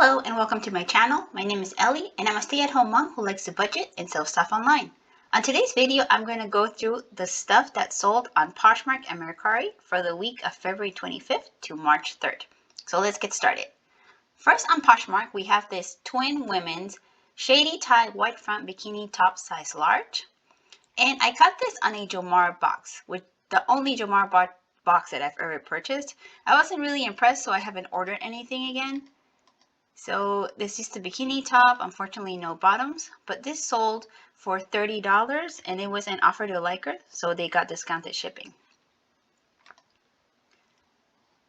Hello and welcome to my channel. My name is Ellie and I'm a stay-at-home mom who likes to budget and sell stuff online. On today's video, I'm going to go through the stuff that sold on Poshmark and Mercari for the week of February 25th to March 3rd. So let's get started. First on Poshmark, we have this twin women's shady tie white front bikini top size large. And I got this on a Jomar box, with the only Jomar box that I've ever purchased. I wasn't really impressed, so I haven't ordered anything again. So this is the bikini top, unfortunately no bottoms, but this sold for $30 and it was an offer to liker, so they got discounted shipping.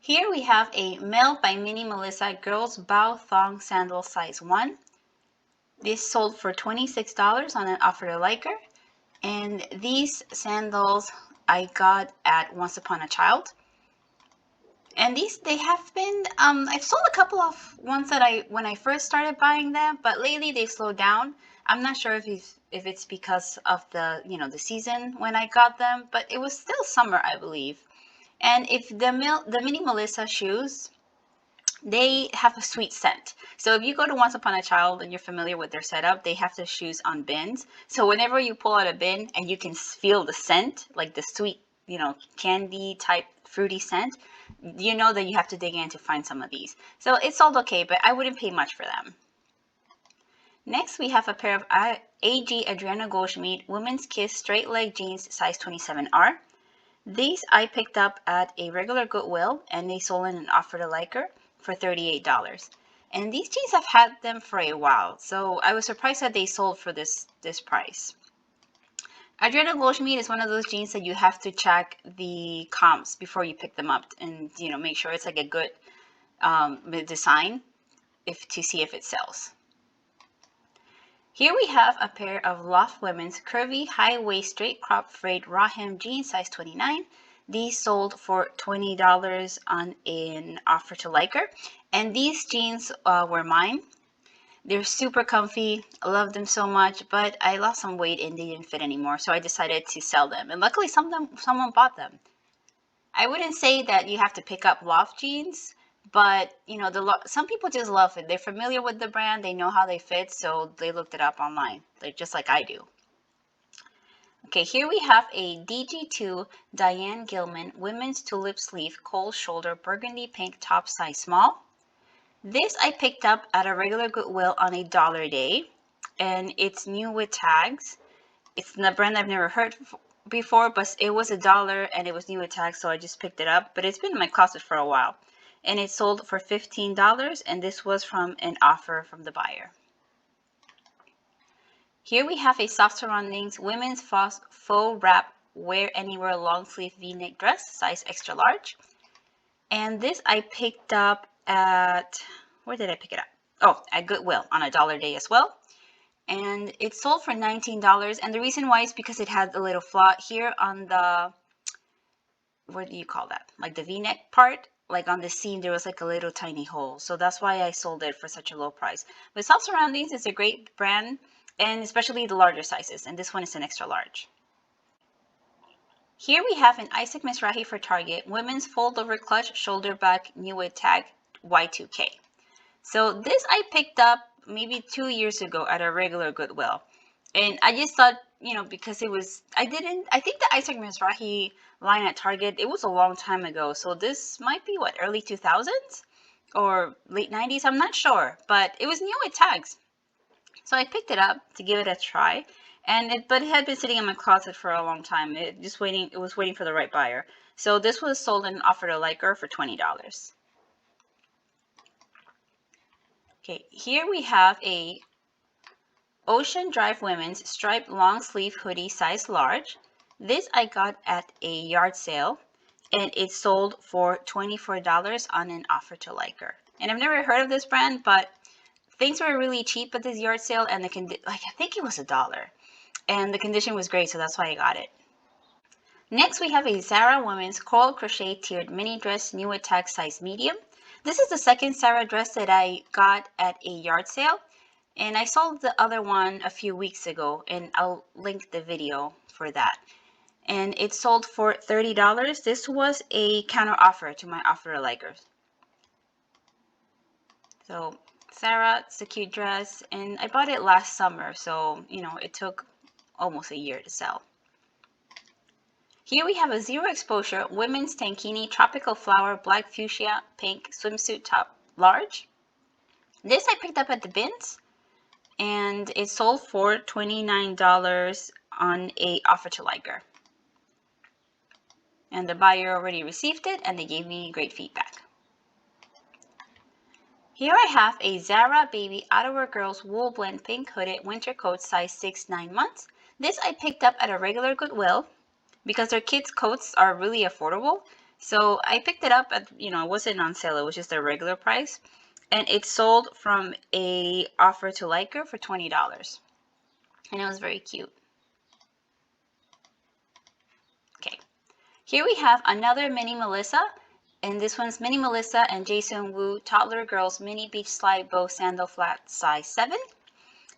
Here we have a Mel by Mini Melissa Girls Bow Thong Sandal size 1. This sold for $26 on an offer to liker, and these sandals I got at Once Upon a Child. And these, they have been, I've sold a couple of ones that when I first started buying them, but lately they've slowed down. I'm not sure if it's because of the season when I got them, but it was still summer, I believe. And if the Mini Melissa shoes, they have a sweet scent. So if you go to Once Upon a Child and you're familiar with their setup, they have the shoes on bins. So whenever you pull out a bin and you can feel the scent, like the sweet, candy type fruity scent, you know that you have to dig in to find some of these. So it sold okay, but I wouldn't pay much for them. Next, we have a pair of AG Adrenal Gloss Meat Women's Kiss Straight Leg Jeans size 27R. These I picked up at a regular Goodwill and they sold in an offer to liker for $38. And these jeans, I've had them for a while, so I was surprised that they sold for this price. Adrenal Gloss Meat is one of those jeans that you have to check the comps before you pick them up and make sure it's like a good design to see if it sells. Here we have a pair of Loft Women's curvy high waist straight crop frayed raw hem jeans size 29. These sold for $20 on an offer to liker, and these jeans were mine. They're super comfy. I love them so much, but I lost some weight and they didn't fit anymore, so I decided to sell them. And luckily, someone bought them. I wouldn't say that you have to pick up Loft jeans, but some people just love it. They're familiar with the brand, they know how they fit, so they looked it up online, just like I do. Okay, here we have a DG2 Diane Gilman women's tulip sleeve cold shoulder burgundy pink top size small. This I picked up at a regular Goodwill on a dollar day, and it's new with tags. It's a brand I've never heard before, but it was $1 and it was new with tags, so I just picked it up. But it's been in my closet for a while, and it sold for $15, and this was from an offer from the buyer. Here we have a soft surroundings women's faux wrap wear anywhere long sleeve v-neck dress size extra large, and this I picked up at, where did I pick it up? Oh, at Goodwill on a dollar day as well. And it sold for $19. And the reason why is because it had a little flaw here on the, what do you call that? Like the v-neck part, like on the seam, there was like a little tiny hole. So that's why I sold it for such a low price. But Soft Surroundings is a great brand, and especially the larger sizes. And this one is an extra large. Here we have an Isaac Mizrahi for Target women's fold over clutch shoulder bag new with tag Y2K. So this I picked up maybe 2 years ago at a regular Goodwill, and I just thought, because it was, I think the Isaac Mizrahi line at Target, it was a long time ago, so this might be what, early 2000s or late 90s, I'm not sure, but it was new with tags, so I picked it up to give it a try. But it had been sitting in my closet for a long time. It was waiting for the right buyer. So this was sold in an offer to liker for $20. Okay, here we have a Ocean Drive women's striped long sleeve hoodie size large. This I got at a yard sale, and it sold for $24 on an offer to liker. And I've never heard of this brand, but things were really cheap at this yard sale, and I think it was $1. And the condition was great, so that's why I got it. Next, we have a Zara women's coral crochet tiered mini dress new with tag size medium. This is the second Zara dress that I got at a yard sale, and I sold the other one a few weeks ago, and I'll link the video for that. And it sold for $30. This was a counter offer to my offer to likers. So Zara, it's a cute dress, and I bought it last summer, so, you know, it took almost a year to sell. Here we have a zero exposure women's tankini tropical flower black fuchsia pink swimsuit top large. This I picked up at the bins, and it sold for $29 on a offer to liker. And the buyer already received it, and they gave me great feedback. Here I have a Zara Baby Outerwear Girls Wool Blend Pink Hooded Winter Coat size 6, 9 months. This I picked up at a regular Goodwill because their kids' coats are really affordable. So I picked it up at, you know, it wasn't on sale, it was just their regular price. And it sold from a offer to liker for $20. And it was very cute. Okay, here we have another Mini Melissa. And this one's Mini Melissa and Jason Wu Toddler Girls Mini Beach Slide Bow Sandal Flat size 7.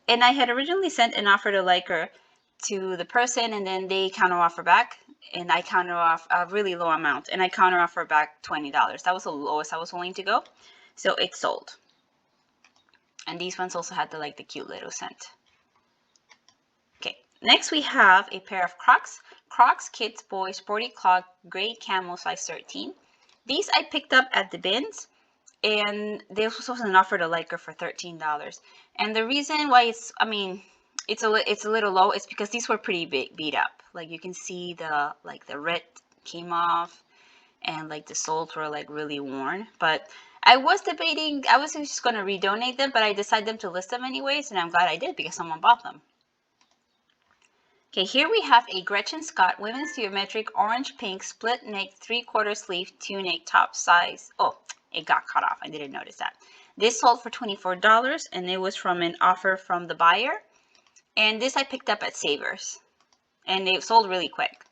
And I had originally sent an offer to liker to the person, and then they counter offer back, and I counter off a really low amount, and I counter offer back $20. That was the lowest I was willing to go, so it sold. And these ones also had the cute little scent. Okay, next we have a pair of Crocs Kids Boy Sporty Clog Gray Camel size 13. These I picked up at the bins, and this was an offer to liker for $13. And the reason why it's a little low is because these were pretty beat up. Like you can see the red came off, and the soles were really worn. But I was debating, I was just going to redonate them, but I decided to list them anyways, and I'm glad I did because someone bought them. Okay, here we have a Gretchen Scott Women's Geometric Orange Pink Split Neck 3/4 Sleeve tunic top size. Oh, it got cut off. I didn't notice that. This sold for $24, and it was from an offer from the buyer. And this I picked up at Savers, and it sold really quick.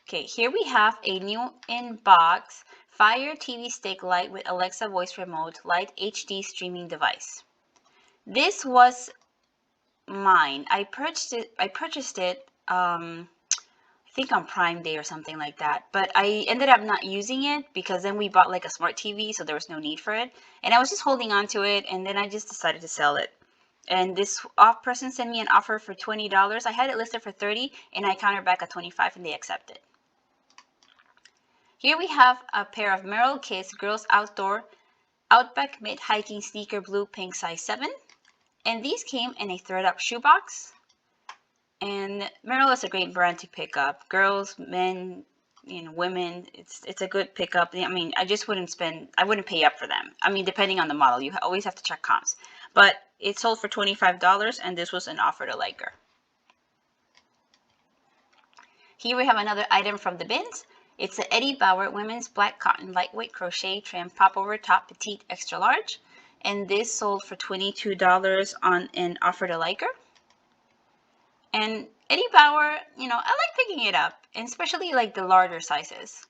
Okay, here we have a new in-box Fire TV Stick Lite with Alexa voice remote Lite HD streaming device. This was mine. I purchased it I think on Prime Day or something like that, but I ended up not using it because then we bought a smart TV, so there was no need for it, and I was just holding on to it, and then I just decided to sell it. And this person sent me an offer for $20. I had it listed for $30, and I countered back at $25, and they accepted. Here we have a pair of Merrell Kids Girls Outdoor Outback Mid Hiking Sneaker Blue Pink size 7. And these came in a thread-up shoebox. And Merrell is a great brand to pick up. Girls, men, women, it's a good pickup. I mean, I wouldn't pay up for them. I mean, depending on the model, you always have to check comps. But it sold for $25, and this was an offer to liker. Here we have another item from the bins. It's the Edie Bauer Women's Black Cotton Lightweight Crochet Trim Popover Top Petite Extra Large. And this sold for $22 on an offer to liker. And Edie Bauer, I like picking it up, and especially the larger sizes.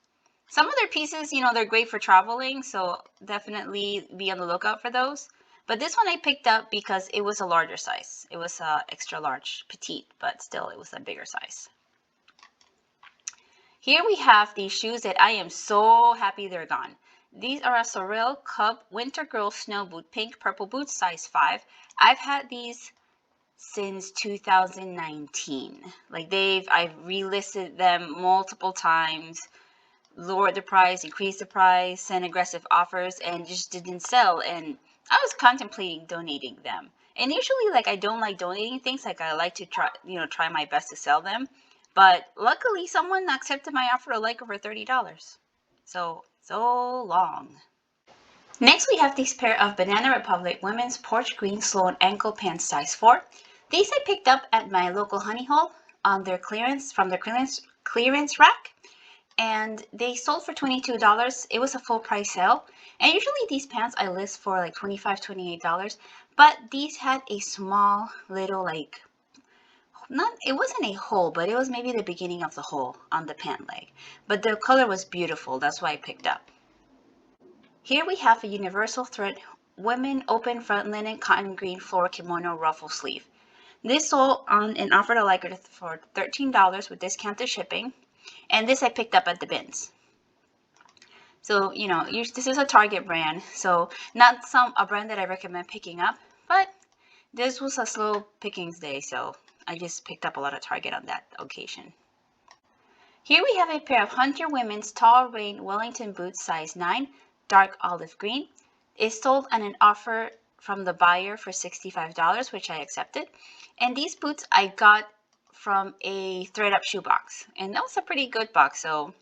Some of their pieces, they're great for traveling, so definitely be on the lookout for those. But this one I picked up because it was a larger size. It was a extra large petite, but still it was a bigger size. Here we have these shoes that I am so happy they're gone. These are a Sorel Cub Winter Girl Snow Boot Pink Purple Boots size 5. I've had these since 2019. I've relisted them multiple times, lowered the price, increased the price, sent aggressive offers, and just didn't sell. And I was contemplating donating them. And usually, I don't like donating things. I like to try my best to sell them. But luckily, someone accepted my offer to liker for $30. So long. Next, we have this pair of Banana Republic Women's Porch Green Sloan Ankle Pants size 4. These I picked up at my local honey hole on their clearance rack, and they sold for $22. It was a full price sale, and usually these pants I list for $25, $28, but these had a small little it wasn't a hole, but it was maybe the beginning of the hole on the pant leg, but the color was beautiful. That's why I picked up. Here we have a universal thread women open front linen cotton green floor kimono ruffle sleeve. This sold on an offer to liker for $13 with discounted shipping, and this I picked up at the bins. So, this is a Target brand, so not a brand that I recommend picking up, but this was a slow pickings day, so I just picked up a lot of Target on that occasion. Here we have a pair of Hunter Women's Tall Rain Wellington boots, size 9, dark olive green. It's sold on an offer from the buyer for $65, which I accepted. And these boots I got from a thread-up shoe box, and that was a pretty good box, so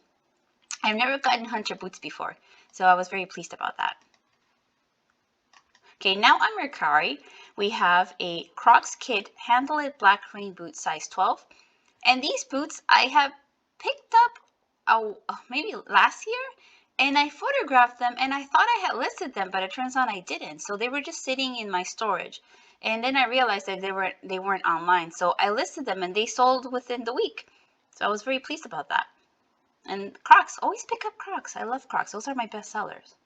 I've never gotten Hunter boots before, so I was very pleased about that. Okay, now on Mercari, we have a Crocs Kid Handle black rain boot, size 12. And these boots I have picked up maybe last year, and I photographed them, and I thought I had listed them, but it turns out I didn't. So they were just sitting in my storage. And then I realized that they weren't online. So I listed them, and they sold within the week. So I was very pleased about that. And Crocs, always pick up Crocs. I love Crocs. Those are my best sellers.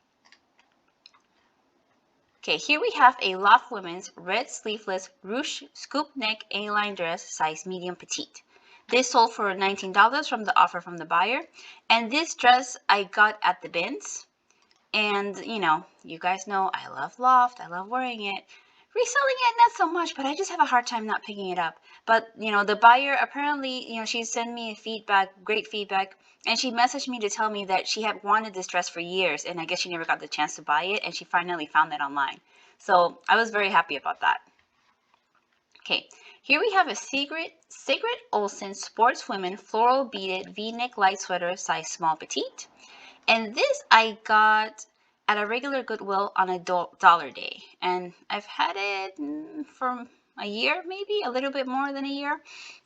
Okay, here we have a Loft Women's red sleeveless ruche scoop neck A-line dress, size medium petite. This sold for $19 from the offer from the buyer. And this dress I got at the bins. And, you guys know I love Loft. I love wearing it. Reselling it, not so much, but I just have a hard time not picking it up. But, the buyer apparently, she sent me great feedback. And she messaged me to tell me that she had wanted this dress for years. And I guess she never got the chance to buy it. And she finally found it online. So I was very happy about that. Okay, here we have a Sigrid Olsen Sportswomen Floral Beaded V-neck light sweater, size small petite. And this I got at a regular Goodwill on a dollar day. And I've had it for a year, maybe a little bit more than a year.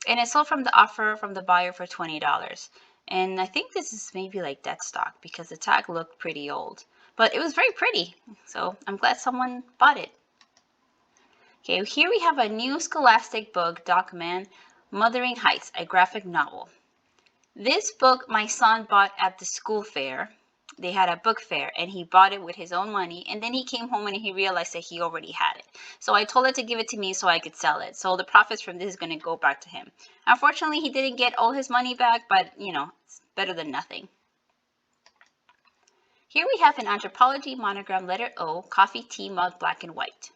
And it sold from the offer from the buyer for $20. And I think this is maybe like dead stock because the tag looked pretty old. But it was very pretty. So I'm glad someone bought it. Okay, here we have a new Scholastic Book, Document Mothering Heights, a graphic novel. This book my son bought at the school fair. They had a book fair, and he bought it with his own money, and then he came home and he realized that he already had it. So I told him to give it to me so I could sell it. So the profits from this is going to go back to him. Unfortunately, he didn't get all his money back, but, it's better than nothing. Here we have an Anthropology monogram letter O coffee tea mug, black and white.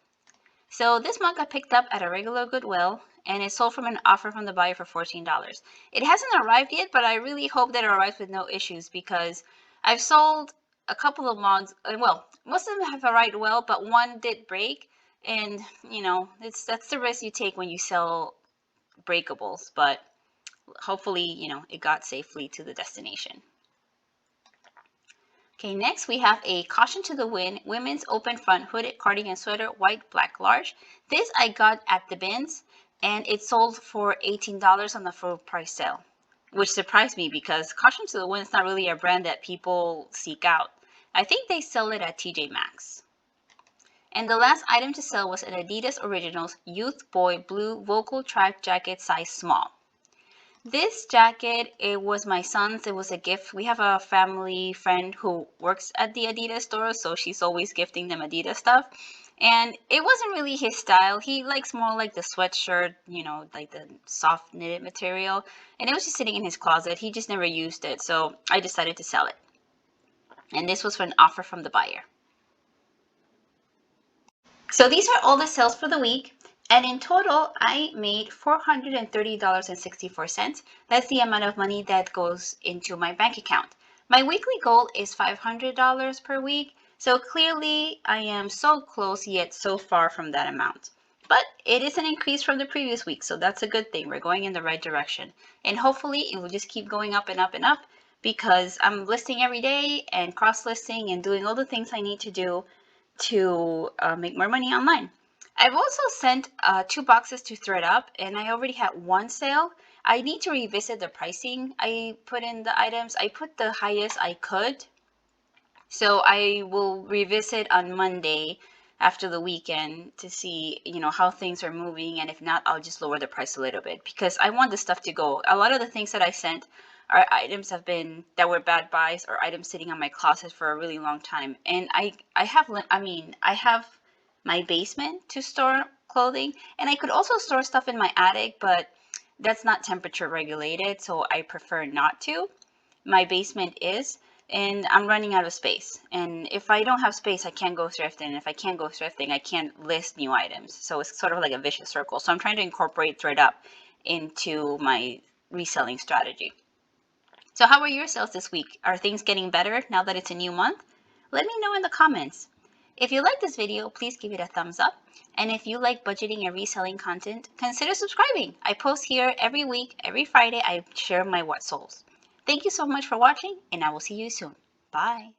So this mug I picked up at a regular Goodwill, and it sold from an offer from the buyer for $14. It hasn't arrived yet, but I really hope that it arrives with no issues because I've sold a couple of mugs. Well, most of them have arrived well, but one did break, and that's the risk you take when you sell breakables. But hopefully, it got safely to the destination. Okay, next we have a Caution to the Wind women's open front hooded cardigan sweater, white, black, large. This I got at the bins, and it sold for $18 on the full price sale, which surprised me because Caution to the Wind is not really a brand that people seek out. I think they sell it at TJ Maxx. And the last item to sell was an Adidas Originals Youth Boy Blue Vocal Track Jacket, size small. This jacket, it was my son's. It was a gift. We have a family friend who works at the Adidas store, so she's always gifting them Adidas stuff. And it wasn't really his style. He likes more like the sweatshirt, like the soft knitted material. And it was just sitting in his closet. He just never used it, so I decided to sell it. And this was for an offer from the buyer. So these are all the sales for the week. And in total, I made $430.64. That's the amount of money that goes into my bank account. My weekly goal is $500 per week. So clearly, I am so close yet so far from that amount. But it is an increase from the previous week, so that's a good thing. We're going in the right direction. And hopefully, it will just keep going up and up and up because I'm listing every day and cross-listing and doing all the things I need to do to make more money online. I've also sent 2 boxes to ThredUp, and I already had one sale. I need to revisit the pricing I put in the items. I put the highest I could. So I will revisit on Monday after the weekend to see, how things are moving. And if not, I'll just lower the price a little bit because I want the stuff to go. A lot of the things that I sent are items that were bad buys or items sitting on my closet for a really long time. And I have my basement to store clothing, and I could also store stuff in my attic, but that's not temperature regulated, so I prefer not to. My basement is, and I'm running out of space. And if I don't have space, I can't go thrifting. And if I can't go thrifting, I can't list new items. So it's sort of like a vicious circle. So I'm trying to incorporate ThredUp into my reselling strategy. So how are your sales this week? Are things getting better now that it's a new month? Let me know in the comments. If you like this video, please give it a thumbs up. And if you like budgeting and reselling content, consider subscribing. I post here every week, every Friday, I share my what souls. Thank you so much for watching, and I will see you soon. Bye.